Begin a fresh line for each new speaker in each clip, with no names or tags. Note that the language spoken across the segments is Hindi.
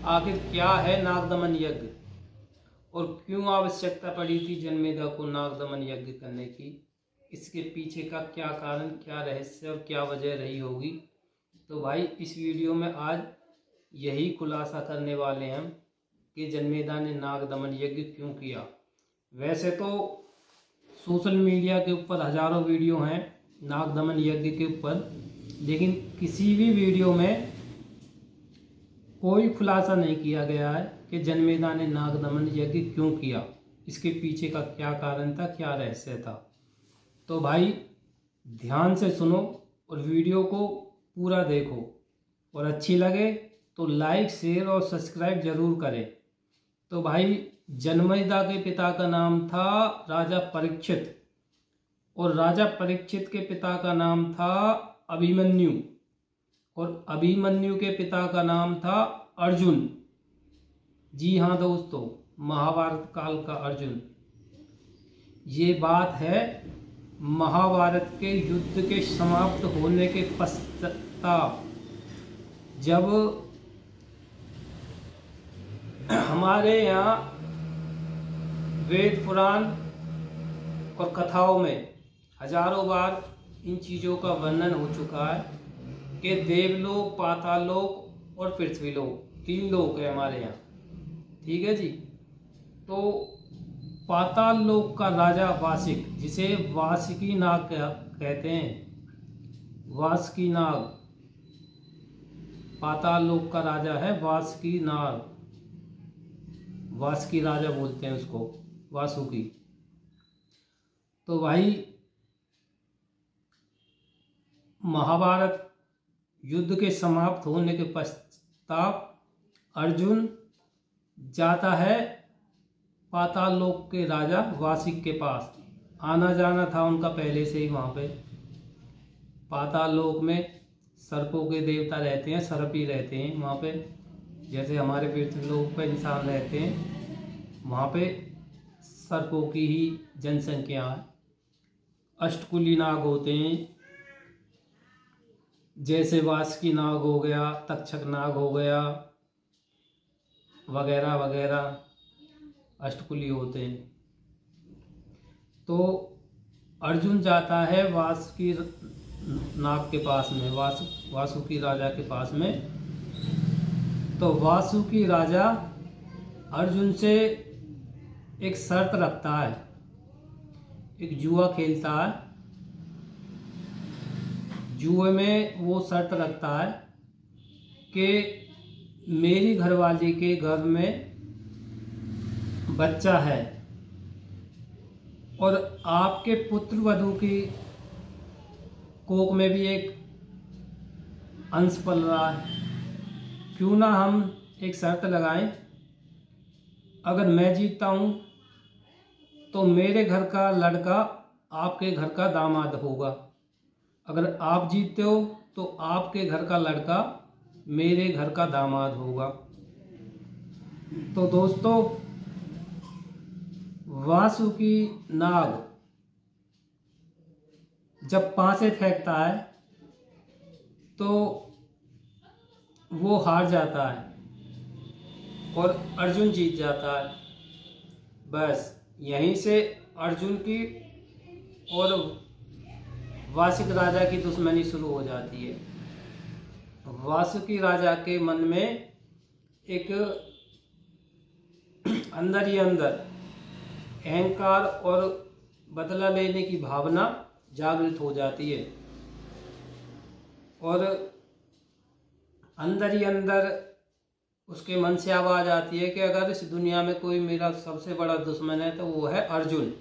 आखिर क्या है नागदमन यज्ञ और क्यों आवश्यकता पड़ी थी जन्मेदा को नागदमन यज्ञ करने की? इसके पीछे का क्या कारण, क्या रहस्य और क्या वजह रही होगी? तो भाई इस वीडियो में आज यही खुलासा करने वाले हैं कि जन्मेदा ने नागदमन यज्ञ क्यों किया। वैसे तो सोशल मीडिया के ऊपर हजारों वीडियो हैं नागदमन यज्ञ के ऊपर, लेकिन किसी भी वीडियो में कोई खुलासा नहीं किया गया है कि जन्मेदा ने नागदमन यज्ञ क्यों किया, इसके पीछे का क्या कारण था, क्या रहस्य था। तो भाई ध्यान से सुनो और वीडियो को पूरा देखो और अच्छी लगे तो लाइक, शेयर और सब्सक्राइब जरूर करें। तो भाई जन्मेदा के पिता का नाम था राजा परीक्षित और राजा परीक्षित के पिता का नाम था अभिमन्यु और अभिमन्यु के पिता का नाम था अर्जुन। जी हाँ दोस्तों, महाभारत काल का अर्जुन। ये बात है महाभारत के युद्ध के समाप्त होने के पश्चात, जब हमारे यहाँ वेद पुराण और कथाओं में हजारों बार इन चीज़ों का वर्णन हो चुका है कि देवलोक, पाताललोक और पृथ्वीलोक, 3 लोक है हमारे यहाँ। ठीक है जी। तो पाताल लोक का राजा वासिक, जिसे वासुकी नाग कहते हैं, वासुकी नाग, पाताल लोक का राजा है वासुकी नाग, वासुकी राजा बोलते हैं उसको, वासुकी। तो भाई महाभारत युद्ध के समाप्त होने के पश्चात अर्जुन जाता है पाताल लोक के राजा वासिक के पास। आना जाना था उनका पहले से ही वहाँ पे। पाताल लोक में सर्पों के देवता रहते हैं, सर्प ही रहते हैं वहाँ पे, जैसे हमारे पृथ्वी लोक पे इंसान रहते हैं, वहाँ पे सर्पों की ही जनसंख्या है। अष्टकुली नाग होते हैं, जैसे वासुकी नाग हो गया, तक्षक नाग हो गया, वगैरह वगैरह अष्टकुली होते हैं। तो अर्जुन जाता है वासुकी नाग के पास में, वासुकी राजा के पास में। तो वासुकी राजा अर्जुन से एक शर्त रखता है, एक जुआ खेलता है। जुए में वो शर्त रखता है कि मेरी घरवाली के घर में बच्चा है और आपके पुत्र वधू की कोख में भी एक अंश पल रहा है, क्यों ना हम एक शर्त लगाएं, अगर मैं जीतता हूं तो मेरे घर का लड़का आपके घर का दामाद होगा, अगर आप जीतते हो तो आपके घर का लड़का मेरे घर का दामाद होगा। तो दोस्तों वासुकी नाग जब पांसे फेंकता है तो वो हार जाता है और अर्जुन जीत जाता है। बस यहीं से अर्जुन की और वासुकी राजा की दुश्मनी शुरू हो जाती है। वासुकी राजा के मन में एक अंदर ही अंदर अहंकार और बदला लेने की भावना जागृत हो जाती है और अंदर ही अंदर उसके मन से आवाज आती है कि अगर इस दुनिया में कोई मेरा सबसे बड़ा दुश्मन है तो वो है अर्जुन,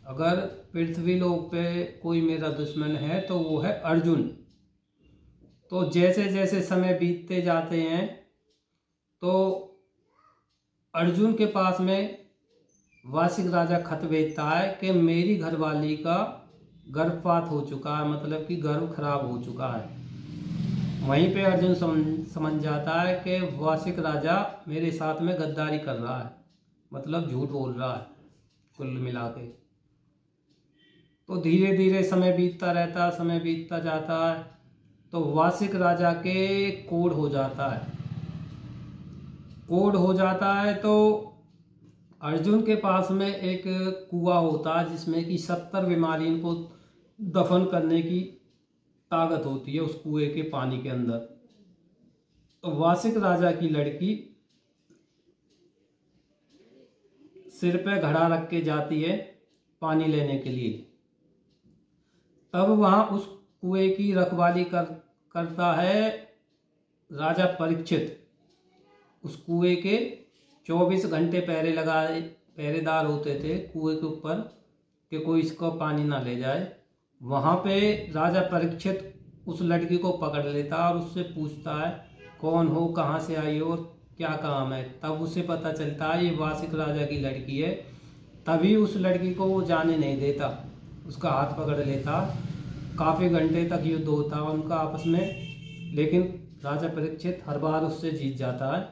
अगर पृथ्वी लोक पे कोई मेरा दुश्मन है तो वो है अर्जुन। तो जैसे जैसे समय बीतते जाते हैं तो अर्जुन के पास में वासिक राजा खत भेजता है कि मेरी घरवाली का गर्भपात हो चुका है, मतलब कि गर्भ खराब हो चुका है। वहीं पे अर्जुन समझ जाता है कि वासिक राजा मेरे साथ में गद्दारी कर रहा है, मतलब झूठ बोल रहा है कुल मिला के। तो धीरे धीरे समय बीतता रहता है, समय बीतता जाता है तो वासिक राजा के कोढ़ हो जाता है कोढ़ हो जाता है तो अर्जुन के पास में एक कुआं होता है जिसमें कि 70 बीमारियों को दफन करने की ताकत होती है उस कुएं के पानी के अंदर। तो वासिक राजा की लड़की सिर पे घड़ा रख के जाती है पानी लेने के लिए। तब वहां उस कुएं की रखवाली करता है राजा परीक्षित। उस कुएं के 24 घंटे पहरेदार होते थे कुएं के ऊपर कि कोई इसको पानी ना ले जाए। वहां पे राजा परीक्षित उस लड़की को पकड़ लेता है और उससे पूछता है कौन हो, कहाँ से आई हो और क्या काम है। तब उसे पता चलता है ये वासिक राजा की लड़की है। तभी उस लड़की को वो जाने नहीं देता, उसका हाथ पकड़ लेता। काफ़ी घंटे तक युद्ध होता है उनका आपस में, लेकिन राजा परीक्षित हर बार उससे जीत जाता है।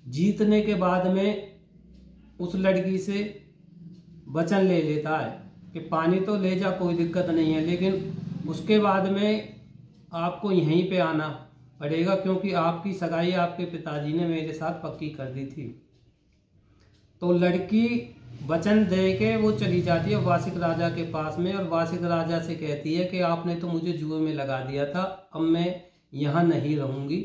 जीतने के बाद में उस लड़की से वचन ले लेता है कि पानी तो ले जा, कोई दिक्कत नहीं है, लेकिन उसके बाद में आपको यहीं पे आना पड़ेगा क्योंकि आपकी सगाई आपके पिताजी ने मेरे साथ पक्की कर दी थी। तो लड़की वचन दे के वो चली जाती है वासिक राजा के पास में और वासिक राजा से कहती है कि आपने तो मुझे जुए में लगा दिया था, अब मैं यहाँ नहीं रहूँगी।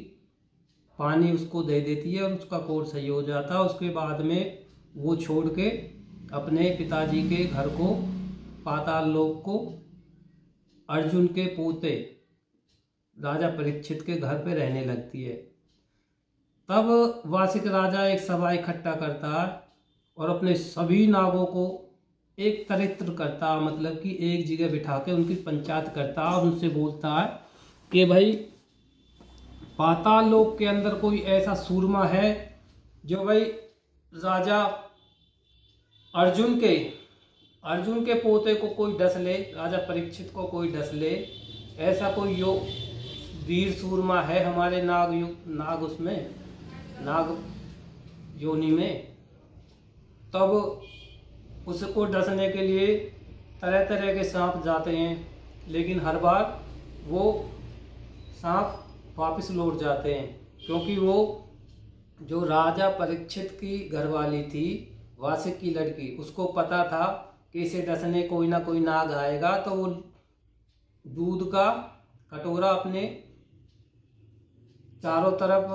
पानी उसको दे देती है और उसका कोर्स सही हो जाता है। उसके बाद में वो छोड़ के अपने पिताजी के घर को, पाताल लोक को, अर्जुन के पोते राजा परीक्षित के घर पे रहने लगती है। तब वासिक राजा एक सभा इकट्ठा करता है और अपने सभी नागों को एकत्रित करता, मतलब कि एक जगह बिठा के उनकी पंचायत करता और उनसे बोलता है कि भाई पाताल लोक के अंदर कोई ऐसा सूरमा है जो भाई राजा अर्जुन के पोते को कोई डस ले, राजा परीक्षित को कोई डस ले, ऐसा कोई वीर सूरमा है हमारे नाग उसमें नाग योनि में। तब उसको डसने के लिए तरह तरह के सांप जाते हैं, लेकिन हर बार वो सांप वापस लौट जाते हैं क्योंकि वो जो राजा परीक्षित की घरवाली थी वासिक की लड़की, उसको पता था कि इसे डसने कोई ना कोई नाग आएगा। तो वो दूध का कटोरा अपने चारों तरफ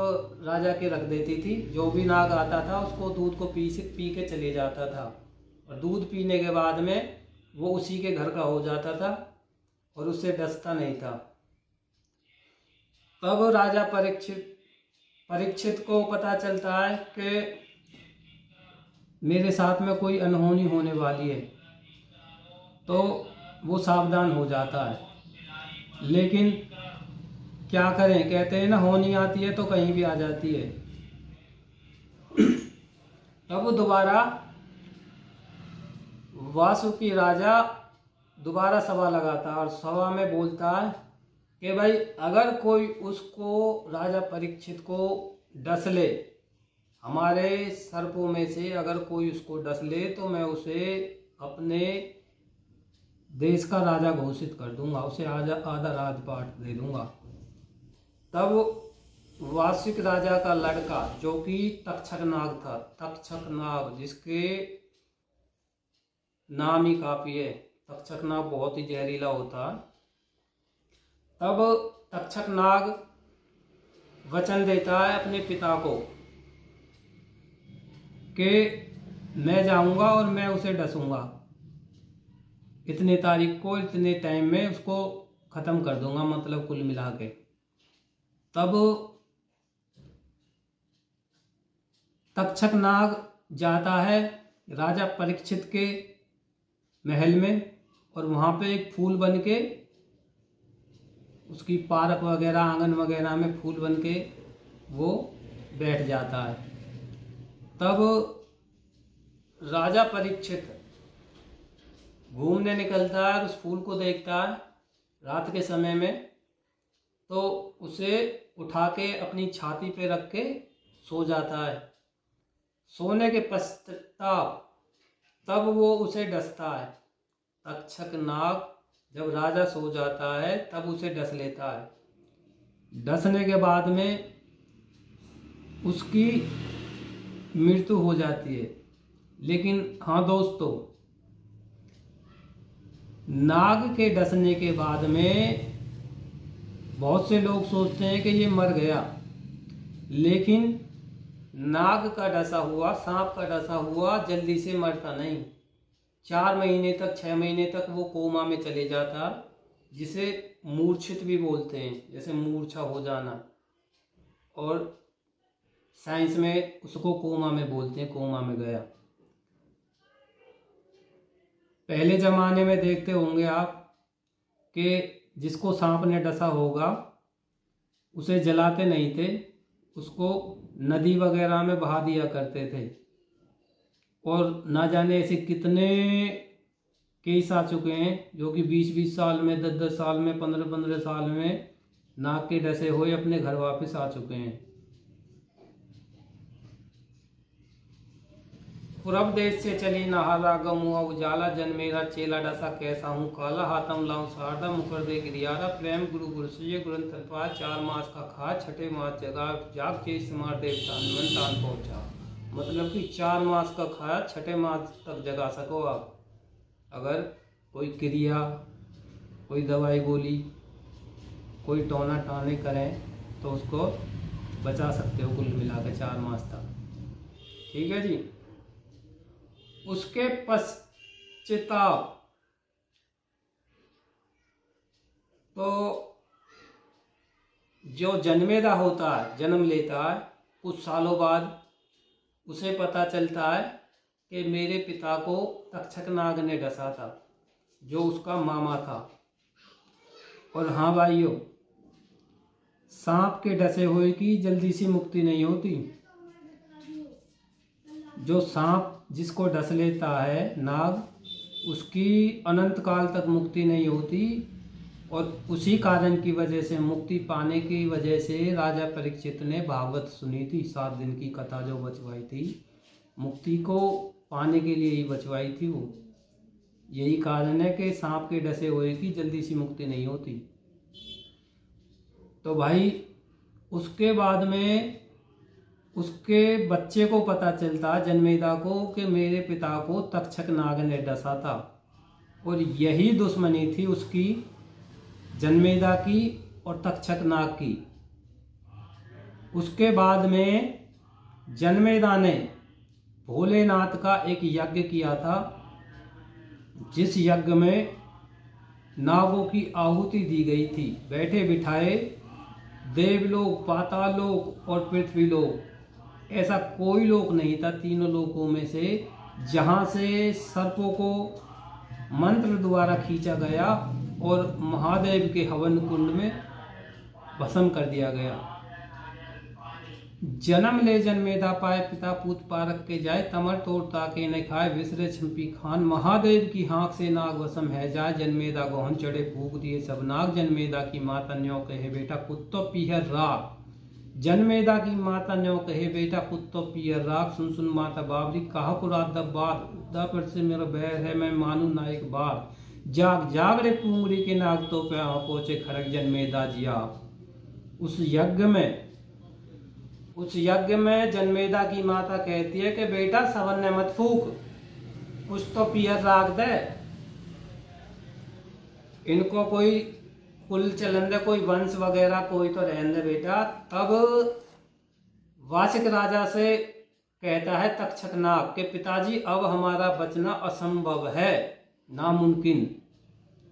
राजा के रख देती थी। जो भी नाग आता था उसको दूध को पी के चले जाता था और दूध पीने के बाद में वो उसी के घर का हो जाता था और उससे डसता नहीं था। तब राजा परीक्षित को पता चलता है कि मेरे साथ में कोई अनहोनी होने वाली है, तो वो सावधान हो जाता है। लेकिन क्या करें, कहते हैं ना होनी आती है तो कहीं भी आ जाती है। तब दोबारा वासुकी राजा दोबारा सभा लगाता है और सभा में बोलता है कि भाई अगर कोई उसको राजा परीक्षित को डस ले, हमारे सर्पों में से अगर कोई उसको डस ले तो मैं उसे अपने देश का राजा घोषित कर दूंगा, उसे आधा राजपाट दे दूंगा। तब वासिक राजा का लड़का जो कि तक्षक नाग था, तक्षक नाग जिसके नाम ही काफी है, तक्षक नाग बहुत ही जहरीला होता। तब तक्षक नाग वचन देता है अपने पिता को कि मैं जाऊंगा और मैं उसे डसूंगा, इतने तारीख को इतने टाइम में उसको खत्म कर दूंगा, मतलब कुल मिला के। तब तक्षक नाग जाता है राजा परीक्षित के महल में और वहां पे एक फूल बन के उसकी पार्क वगैरह आंगन वगैरह में फूल बन के वो बैठ जाता है। तब राजा परीक्षित घूमने निकलता है और उस फूल को देखता है रात के समय में, तो उसे उठा के अपनी छाती पे रख के सो जाता है। सोने के पश्चात तब वो उसे डसता है। तक्षक नाग जब राजा सो जाता है तब उसे डस लेता है। डसने के बाद में उसकी मृत्यु हो जाती है। लेकिन हाँ दोस्तों, नाग के डसने के बाद में बहुत से लोग सोचते हैं कि ये मर गया, लेकिन नाग का डसा हुआ, सांप का डसा हुआ जल्दी से मरता नहीं। 4 महीने तक, 6 महीने तक वो कोमा में चले जाता, जिसे मूर्छित भी बोलते हैं, जैसे मूर्छा हो जाना, और साइंस में उसको कोमा में बोलते हैं, कोमा में गया। पहले जमाने में देखते होंगे आप कि जिसको सांप ने डसा होगा उसे जलाते नहीं थे, उसको नदी वगैरह में बहा दिया करते थे। और ना जाने ऐसे कितने केस आ चुके हैं जो कि 20-20 साल में, 10-10 साल में, 15-15 साल में नाग के डसे हुए अपने घर वापस आ चुके हैं। पूरब देश से चली नहारा गमुआ उजाला, जन्मेरा चेला डसा कैसा हूँ काला, हाथम लाऊं शारदा मुकर दे गिरियारा, प्रेम गुरु गुरसुय गुरंत तत्वा, 4 मास का खा छठे मास जगा जाग चेस समार देवता हनुमान तान पहुंचा। मतलब कि 4 मास का खाया, छठे मास तक जगा सको आप। अगर कोई क्रिया, कोई दवाई गोली, कोई टोना टाने करें तो उसको बचा सकते हो कुल मिलाकर 4 मास तक। ठीक है जी। उसके पश्चाताप तो जो जन्मेदा होता है, जन्म लेता है, कुछ सालों बाद उसे पता चलता है कि मेरे पिता को तक्षक नाग ने डसा था, जो उसका मामा था। और हाँ भाइयों, सांप के डसे हुए की जल्दी सी मुक्ति नहीं होती। जो सांप जिसको डस लेता है नाग, उसकी अनंत काल तक मुक्ति नहीं होती। और उसी कारण की वजह से, मुक्ति पाने की वजह से राजा परीक्षित ने भागवत सुनी थी, 7 दिन की कथा जो बचवाई थी, मुक्ति को पाने के लिए ही बचवाई थी वो। यही कारण है कि सांप के डसे हुए की जल्दी सी मुक्ति नहीं होती। तो भाई उसके बाद में उसके बच्चे को पता चलता, जन्मेदा को, कि मेरे पिता को तक्षक नाग ने डसा था। और यही दुश्मनी थी उसकी, जन्मेदा की और तक्षक नाग की। उसके बाद में जन्मेदा ने भोलेनाथ का एक यज्ञ किया था, जिस यज्ञ में नागों की आहुति दी गई थी। बैठे बिठाए देवलोक, पातालोक और पृथ्वीलोक, ऐसा कोई लोक नहीं था तीनों लोकों में से जहां से सर्पों को मंत्र द्वारा खींचा गया और महादेव के हवन कुंड में भस्म कर दिया गया। जन्म ले जन्मेदा पाए, पिता पूत पारक के जाए, तमर तोड़ता के न खाए, विसरे छम्पी खान, महादेव की हाँक से नाग वसम है जाए, जन्मेदा गोहन चढ़े फूक दिए सब नाग, जन्मेदा की माता न्यो कहे बेटा कुत्तो पीहर राग, जन्मेदा की माता न्यो कहे बेटा कुत्तो पीहर राग, सुन सुन माता बाबरी कहा पुरात बात, उदा पर से मेरा बैर है मैं मानू ना एक बार, जाग जाग रे पूंगरी के नाग तो पे पहुंचे खड़क, जन्मेदा जिया। उस यज्ञ में जन्मेदा की माता कहती है कि बेटा सवन ने मत फूक, कुछ तो पियर राग दे, इनको कोई कुल चलन दे, कोई वंश वगैरह कोई तो रहने दे बेटा। तब वासिक राजा से कहता है तक्षक नाग के पिताजी अब हमारा बचना असंभव है, नामुमकिन।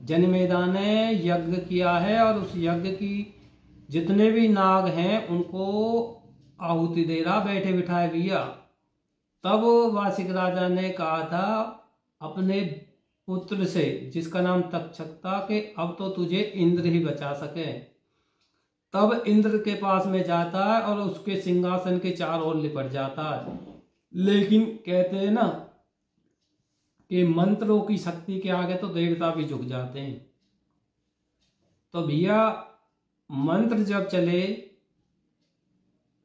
जन्मेदा ने यज्ञ किया है और उस यज्ञ की जितने भी नाग हैं उनको आहुति दे रहा बैठे बिठाए भैया। तब वासिक राजा ने कहा था अपने पुत्र से, जिसका नाम तक्षक था, कि अब तो तुझे इंद्र ही बचा सके। तब इंद्र के पास में जाता है और उसके सिंहासन के चारों ओर लिपट जाता है। लेकिन कहते हैं ना कि मंत्रों की शक्ति के आगे तो देवता भी झुक जाते हैं। तो भैया मंत्र जब चले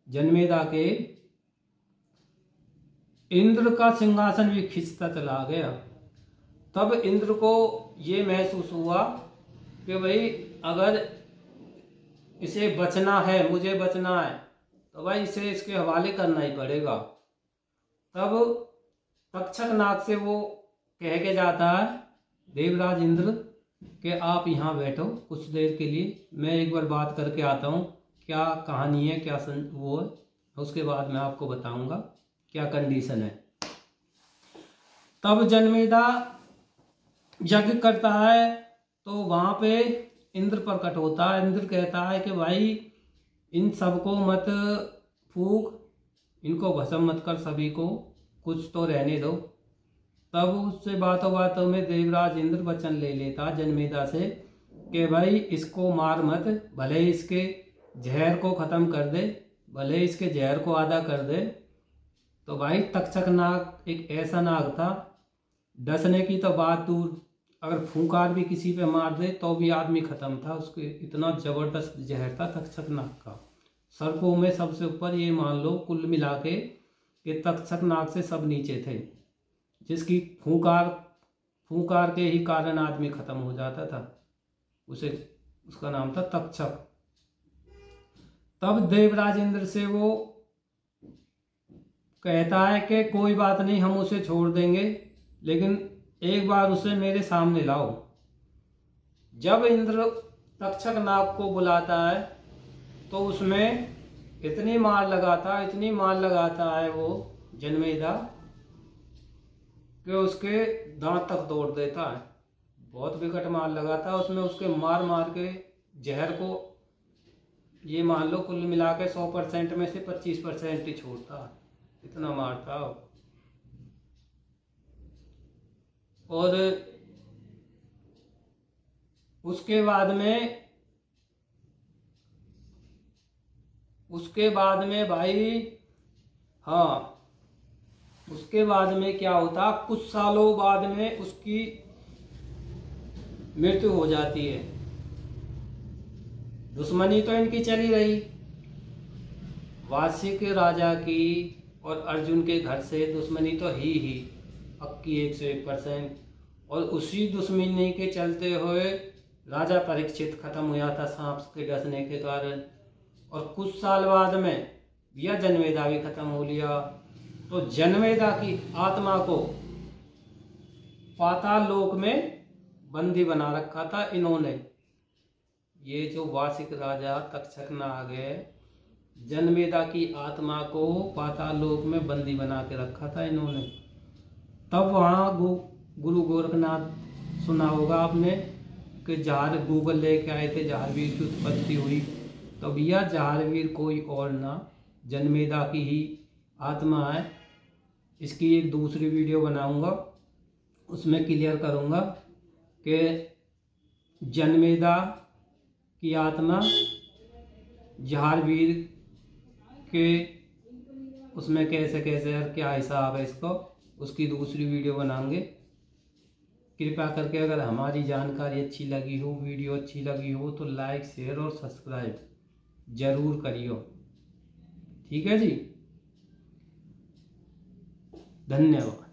जन्मेदा के, इंद्र का सिंहासन भी खिंचता चला गया। तब इंद्र को ये महसूस हुआ कि भाई अगर इसे बचना है, मुझे बचना है, तो भाई इसे इसके हवाले करना ही पड़ेगा। तब तक्षक नाग से वो कह के जाता है देवराज इंद्र कि आप यहाँ बैठो कुछ देर के लिए, मैं एक बार बात करके आता हूँ क्या कहानी है, क्या वो है, उसके बाद मैं आपको बताऊंगा क्या कंडीशन है। तब जनमेदा यज्ञ करता है तो वहाँ पे इंद्र प्रकट होता है। इंद्र कहता है कि भाई इन सबको मत फूक, इनको भस्म मत कर, सभी को कुछ तो रहने दो। तब उससे बातों बातों में देवराज इंद्र वचन ले लेता जनमेदा से कि भाई इसको मार मत, भले इसके जहर को ख़त्म कर दे, भले इसके जहर को आधा कर दे। तो भाई तक्षक नाग एक ऐसा नाग था, डसने की तो बात दूर, अगर फूंकार भी किसी पे मार दे तो भी आदमी ख़त्म था। उसके इतना ज़बरदस्त जहर था तक्षक नाग का। सर्पों में सबसे ऊपर ये मान लो कुल मिला के कि तक्षक नाग से सब नीचे थे, जिसकी फूंकार के ही कारण आदमी खत्म हो जाता था, उसका नाम था तक्षक। तब देवराज इंद्र से वो कहता है कि कोई बात नहीं, हम उसे छोड़ देंगे, लेकिन एक बार उसे मेरे सामने लाओ। जब इंद्र तक्षक नाग को बुलाता है तो उसमें इतनी मार लगाता है वो जनमेदा कि उसके दांत तक तोड़ देता है। बहुत विकट मार लगाता है उसमें, उसके मार मार के जहर को ये मान लो कुल मिला के 100% में से 25% ही छोड़ता है, इतना मारता हो। और उसके बाद में भाई हाँ, उसके बाद में क्या होता, कुछ सालों बाद में उसकी मृत्यु हो जाती है। दुश्मनी तो इनकी चली रही, वासिक राजा की और अर्जुन के घर से दुश्मनी तो ही पक्की 101%। और उसी दुश्मनी के चलते हुए राजा परीक्षित खत्म हो जाता सांप के डसने के कारण। और कुछ साल बाद में यह जनमेदा भी खत्म हो लिया। तो जनमेदा की आत्मा को पाताल लोक में बंदी बना रखा था इन्होंने। ये जो वासिक राजा तक्षक नाग है, जनमेदा की आत्मा को पाताल लोक में बंदी बना के रखा था इन्होंने। तब वहाँ गुरु गोरखनाथ सुना होगा आपने कि जहार गूगल लेके आए थे, जहारवीर की उत्पत्ति हुई। तो भैया जहारवीर कोई और ना, जनमेदा की ही आत्मा है। इसकी एक दूसरी वीडियो बनाऊंगा, उसमें क्लियर करूंगा कि जनमेदा की आत्मा जहारवीर के उसमें कैसे कैसे और क्या हिसाब है इसको, उसकी दूसरी वीडियो बनाएंगे। कृपया करके अगर हमारी जानकारी अच्छी लगी हो, वीडियो अच्छी लगी हो तो लाइक, शेयर और सब्सक्राइब जरूर करियो। ठीक है जी, धन्यवाद।